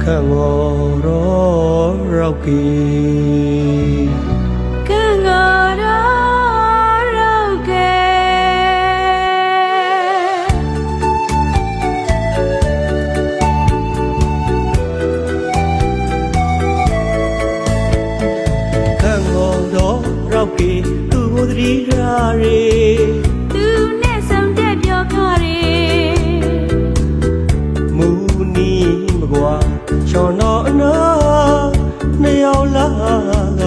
ခန့်ငေါ်တော်ရောက်ပြီခန့်ငေါ်တော်ရောက်ခဲ့ခန့်ငေါ်တော်ရောက်ပြီသူ့ကိုသတိထားရေသူနဲ့ဆောင်တဲ့ပြောခရီမူနီမကွာချော်တော်အနာနှစ်ယောက်လာက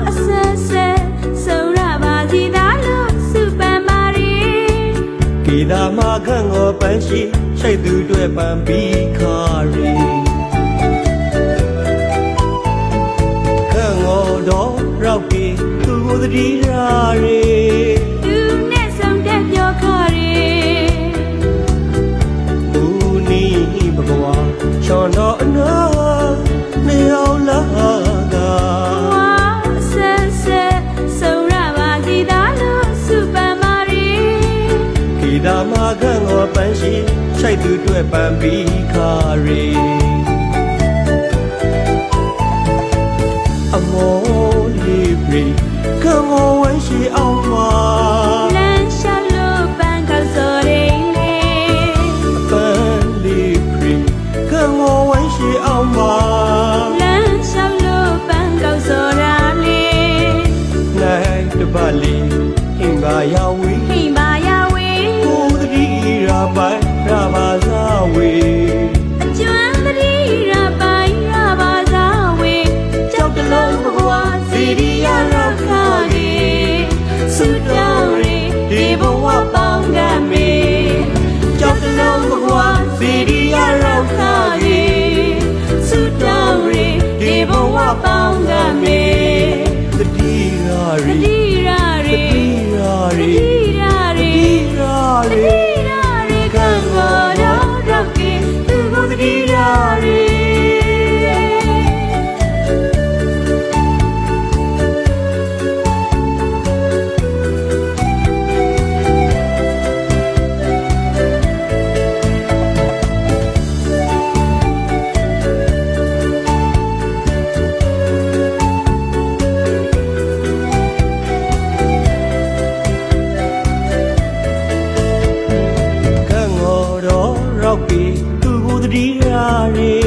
အဆက်ဆက်ဆုံးရပါစီသားလို့စုပန်ပါရီကေတာမခန့်ငေါ်ပန်းရှိရှိတ်သူတွေပန်းပြီးခါရီခန့်ငေါ်တော်ရောက်ပြီသူ့ကိုသတိထားရေသူနဲ့ဆောင်တဲ့ပြောခရီဦးနီးဘကွာချောင်းတော်အနာနှစ်ယောက်လာကအဆက်ဆက်ဆုံးရပါစီသားလို့စုပန်ပါရီကေတာမခန့်ငေါ်ပန်းရှိရှိတ်သူတွေပန်းပြီးခါရီအမောလေးပြီခန့်ငေါ်ဝမ်းရှိအောင်ပါလမ်းလျှောက်လို့ပန်းကောက်စော်ရင်းလေအပန်းလေးပြီခန့်ငေါ်ဝမ်းရှိအောင်ပါလမ်းလျှောက်လို့ပန်းကောက်စော်ရလေနိုင်တပတ်လေးဟင်ပါရဝီဟင်ပါရဝေကိုသတိရာပိုင်ရာပါသာဝေအကျွမ်းသတိရာပိုင်ရာပါသာဝေကြောက်တလုံးဘဝစီရီယာရခါကြီးစုတောင်းရီဒီဘဝပေါင်းကမေကြောက်တလုံးဘဝစီရီယာရခါကြီးစုတောင်းရီဒီဘဝပေါင်းကမေသတိရာသရီတိရာရီသတိရာရီ သတိရာရီခန့်ငေါ်တော်ရောက်ပြီသူ့ကိုသတိရာရီခန့်ငေါ်တော်ရောက်ပြီသူ့ကိုသတိထားရေ